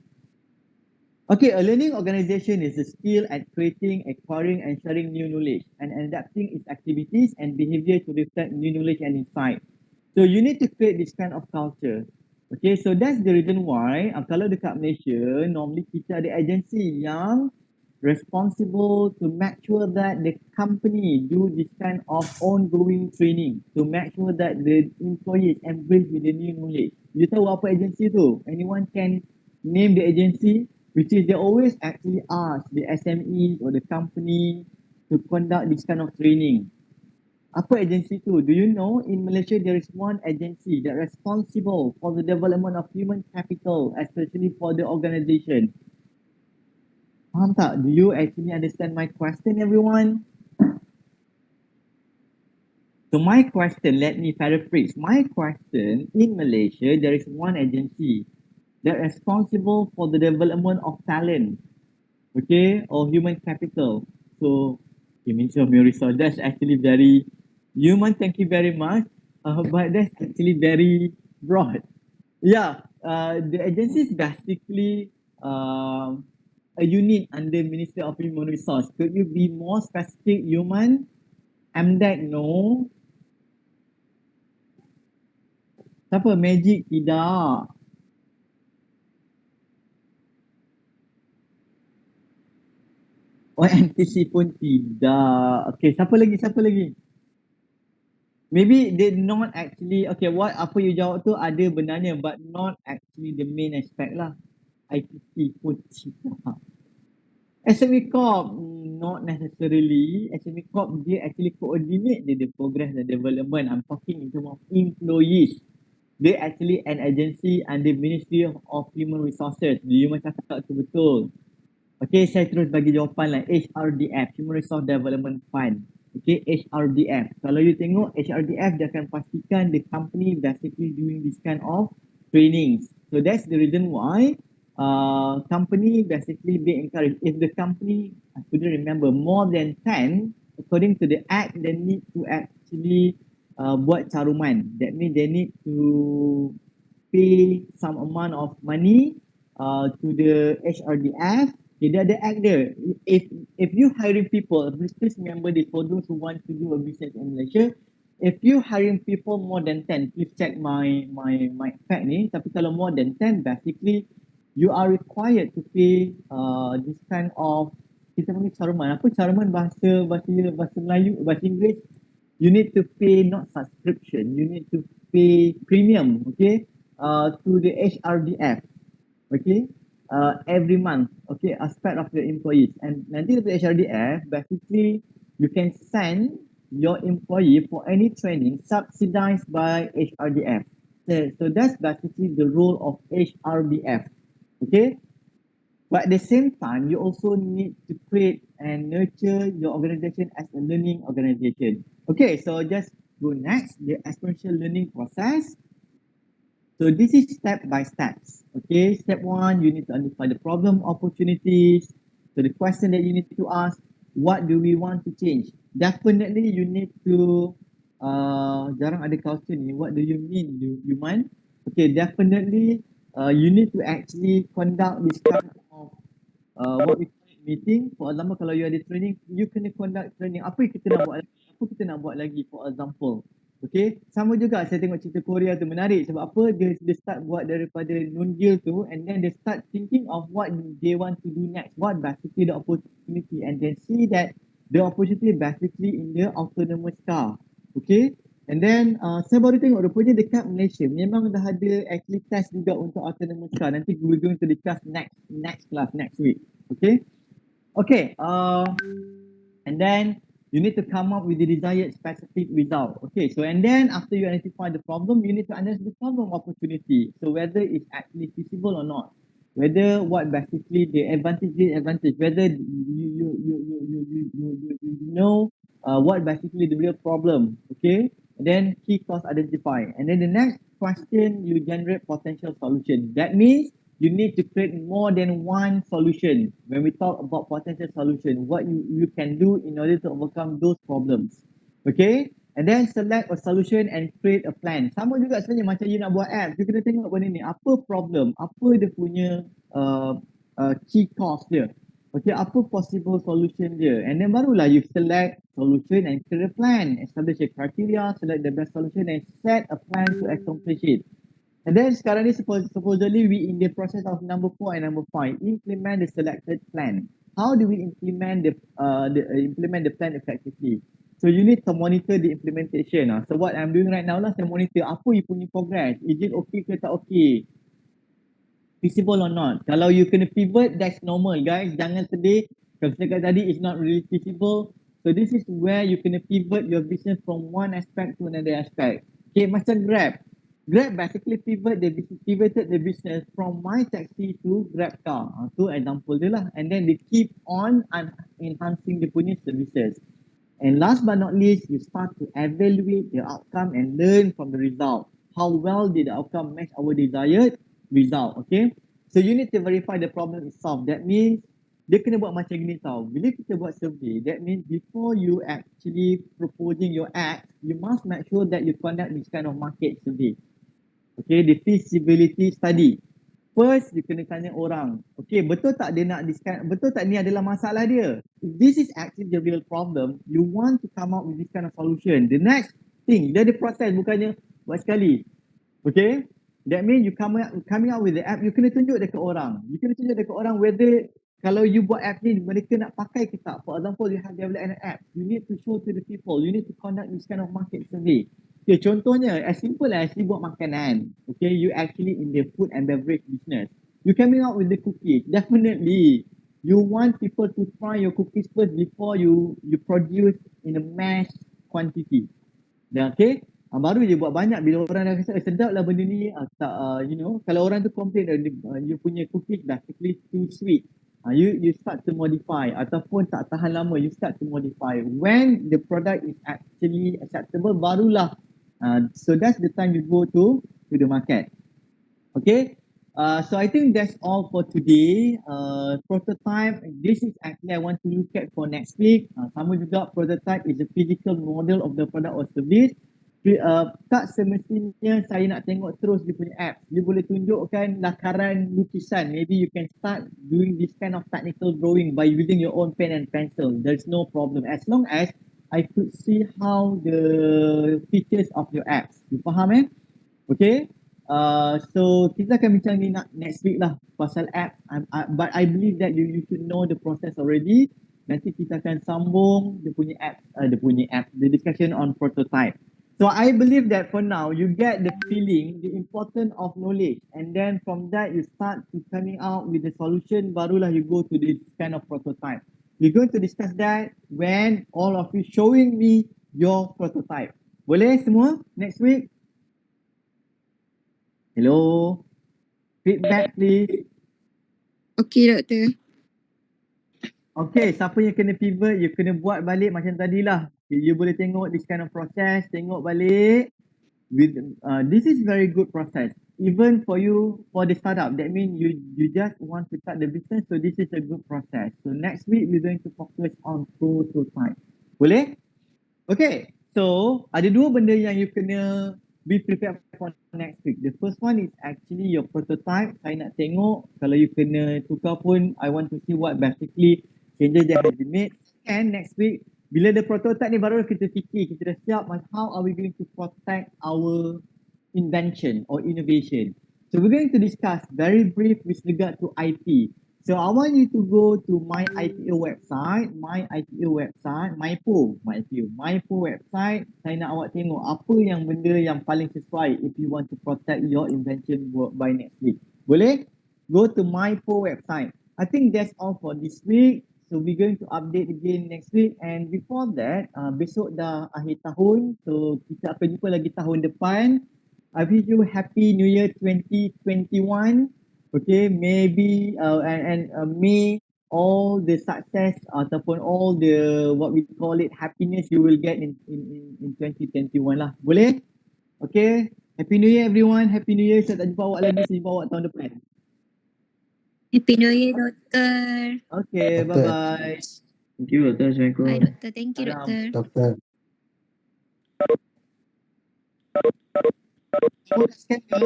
Okay, a learning organization is a skill at creating, acquiring, and sharing new knowledge and adapting its activities and behavior to reflect new knowledge and insight. So you need to create this kind of culture. Okay, so that's the reason why kalau dekat Malaysia, normally kita ada agency yang responsible to make sure that the company do this kind of ongoing training to make sure that the employees embrace with the new knowledge. You tahu apa agency tu? Anyone can name the agency? Which is they always actually ask the SMEs or the company to conduct this kind of training. Apa agensi tu? Do you know in Malaysia there is one agency that responsible for the development of human capital, especially for the organization? Faham tak? Do you actually understand my question, everyone? So my question, let me paraphrase. My question, in Malaysia, there is one agency that responsible for the development of talent, okay, or human capital. So, human resource, that's actually very human, thank you very much, but that's actually very broad. Yeah, the agency is basically a unit under Ministry of Human Resource. Could you be more specific, Human? MDEC, no. Siapa? Magic? Tidak. OMTC pun tidak. Okay, siapa lagi? Siapa lagi? Maybe they not actually, okay, what apa you jawab tu ada benarnya, but not actually the main aspect lah. ITC pun tidak. SME Corp, not necessarily. SME Corp, dia actually coordinate the progress and development. I'm talking in terms of employees. They actually an agency under Ministry of Human Resources. You macam cakap tu betul. Okay, saya terus bagi jawapan lah. HRDF, Human Resource Development Fund. Okay, HRDF. Kalau you tengok HRDF, dia akan pastikan the company basically doing this kind of trainings. So that's the reason why company basically be encouraged. If the company, I couldn't remember, more than 10, according to the act, they need to actually buat caruman. That means they need to pay some amount of money to the HRDF. Dia ada act dia. If you hiring people, please remember this for those who want to do a business in Malaysia. If you hiring people more than 10, please check my fact ni. Tapi kalau more than 10, basically you are required to pay this kind of, kita panggil caruman. Apa caruman bahasa Melayu, bahasa Inggeris? You need to pay not subscription. You need to pay premium, okay, to the HRDF. Okay, every month, okay, as part of your employees. And nanti the HRDF, basically, you can send your employee for any training subsidized by HRDF. So that's basically the role of HRDF, okay? But at the same time, you also need to create and nurture your organization as a learning organization. Okay, so just go next, the exponential learning process. So this is step by steps. Okay, step one, you need to identify the problem, opportunities. So the question that you need to ask, what do we want to change? Definitely you need to, jarang ada culture ni, what do you mean, you mind? Okay, definitely you need to actually conduct this kind of what we call it meeting. For example, kalau you ada training, you kena conduct training. Apa yang kita nak buat lagi? Apa kita nak buat lagi, for example? Okay, sama juga saya tengok cerita Korea tu menarik sebab apa dia start buat daripada nunjil tu and then they start thinking of what they want to do next, what basically the opportunity, and then see that the opportunity basically in the autonomous car. Okay, and then saya baru tengok rupanya dekat Malaysia memang dah ada actually test juga untuk autonomous car. Nanti we're going to discuss next class next week. Okay, and then you need to come up with the desired specific result. Okay, so and then after you identify the problem, you need to understand the problem opportunity. So whether it's actually feasible or not, whether what basically the advantage, whether you know what basically the real problem. Okay, and then key cost identify, and then the next question you generate potential solution. That means you need to create more than one solution. When we talk about potential solution, what you can do in order to overcome those problems. Okay, and then select a solution and create a plan. Sama juga sebenarnya macam you nak buat app, you kena tengok benda ni, apa problem, apa dia punya key cost dia. Okay, apa possible solution dia, and then barulah you select solution and create a plan, establish a criteria, select the best solution and set a plan to accomplish it. And then sekarang ni supposedly we in the process of number 4 and number 5, implement the selected plan. How do we implement the plan effectively? So you need to monitor the implementation. So what I'm doing right now lah, saya monitor apa you punya progress. Is it okay ke tak okay? Feasible or not? Kalau you kena pivot, that's normal guys. Jangan sedih. Kalau saya kata tadi, it's not really feasible. So this is where you kena pivot your business from one aspect to another aspect. Okay, macam Grab. Grab basically pivoted the business from my taxi to Grab car. Tu example dia lah. And then they keep on enhancing the punya services. And last but not least, you start to evaluate the outcome and learn from the result. How well did the outcome match our desired result? Okay. So you need to verify the problem is solved. That means dia kena buat macam gini tau. Bila kita buat survey, that means before you actually proposing your app, you must make sure that you conduct this kind of market survey. Okay, the feasibility study. First, you kena tanya orang. Okay, betul tak dia nak discount? Betul tak ni adalah masalah dia? If this is actually the real problem, you want to come up with this kind of solution. The next thing, dia ada proses bukannya buat sekali. Okay, that means you coming out with the app, you kena tunjuk dekat orang. You kena tunjuk dekat orang whether kalau you buat app ni, mereka nak pakai ke tak. For example, you have developed an app. You need to show to the people. You need to conduct this kind of market survey. Okay, contohnya as simple as you buat makanan. Okay, you actually in the food and beverage business. You coming out with the cookies. Definitely, you want people to try your cookies first before you produce in a mass quantity. Dan okay, baru je buat banyak. Bila orang dah kata sedap lah benda ni, tak, you know, kalau orang tu complain you punya cookies basically too sweet. You start to modify, ataupun tak tahan lama, you start to modify. When the product is actually acceptable, barulah so that's the time you go to the market. Okay, so I think that's all for today. Prototype, this is actually I want to look at for next week. Sama juga, prototype is a physical model of the product or service. Tak semestinya saya nak tengok terus dia punya apps. Dia boleh tunjukkan lakaran lukisan. Maybe you can start doing this kind of technical drawing by using your own pen and pencil. There's no problem as long as I could see how the features of your apps. You faham Okay. So kita akan bincang ni next week lah pasal app. But I believe that you should know the process already. Nanti kita akan sambung dia punya apps, the discussion on prototype. So I believe that for now you get the feeling, the importance of knowledge, and then from that you start to coming out with the solution. Barulah you go to this kind of prototype. We're going to discuss that when all of you showing me your prototype. Boleh semua next week? Hello, feedback please.
Okay, doktor.
Okay, siapa yang kena pivot, you kena buat balik macam tadilah. You boleh tengok this kind of process, tengok balik. With this is very good process. Even for you, for the startup, that means you just want to start the business, so this is a good process. So next week, we're going to focus on prototype. Boleh? Okay, so ada dua benda yang you kena be prepared for next week. The first one is actually your prototype. Saya nak tengok kalau you kena tukar pun, I want to see what basically changes that has been made. And next week, bila the prototype ni baru kita fikir, kita dah siap how are we going to protect our invention or innovation. So we're going to discuss very brief with regard to IP. So I want you to go to my IPO website, MyPo website. Saya nak awak tengok apa yang benda yang paling sesuai if you want to protect your invention work by next week. Boleh? Go to MyPo website. I think that's all for this week. So we're going to update again next week. And before that, besok dah akhir tahun. So kita akan jumpa lagi tahun depan. I wish you happy New Year 2021. Okay, maybe and may all the success ataupun all the what we call it happiness you will get in 2021 lah. Boleh? Okay. Happy New Year everyone. Happy New Year. Saya tak jumpa awak lagi. Saya jumpa awak tahun depan.
Happy New Year, doktor.
Okay,
Doktor.
bye-bye.
Thank you, doktor. Assalamualaikum.
Bye, doktor. Thank you,
Salam.
doktor.
Doktor.
Semua dah scan ke?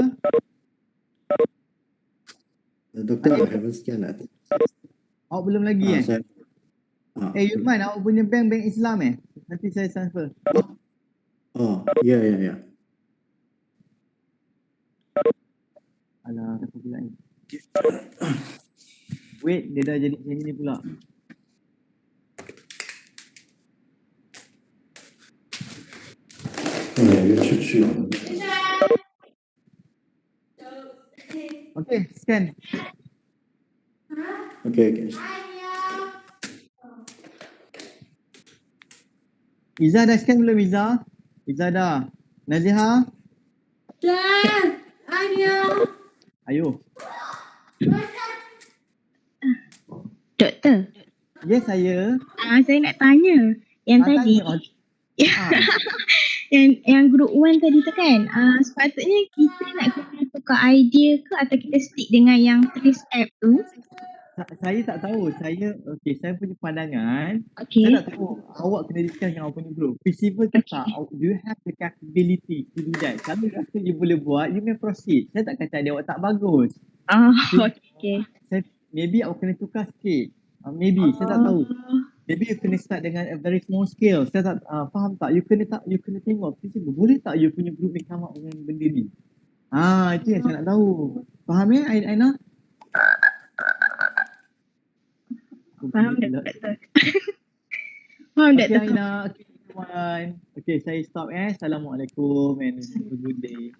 Doktor, haven't scan that.
Awak belum lagi Yudman, awak punya bank Islam Nanti saya transfer.
Ya.
Alah, apa pula ni? Wait, dia dah jadi macam ni pula. Okay, scan.
Okay.
Izzah dah scan belum Izzah? Izzah dah. Naziha? Ayo.
Doktor,
Yes, saya.
saya nak tanya yang tadi. Yang group 1 tadi tu kan, sepatutnya kita nak kena tukar idea ke atau kita stick dengan yang tulis app tu?
Saya tak tahu. Saya punya pandangan.
Okay.
Saya tak tahu. Awak kena discuss dengan awak punya group. Feasible ke tak? Do you have the capability to do that? Kalau rasa you boleh buat, you may proceed. Saya tak kata dia awak tak bagus.
Okay.
Maybe awak kena tukar sikit. Maybe. Saya tak tahu. Maybe you kena start dengan a very small scale. Saya tak faham tak? You kena tengok feasible. Boleh tak you punya group ni come up dengan benda ni? Itu yang saya nak tahu. Faham Aina?
Faham tak? Faham tak?
Okay Aina. Okay everyone. Okay, saya stop Assalamualaikum and have a good day.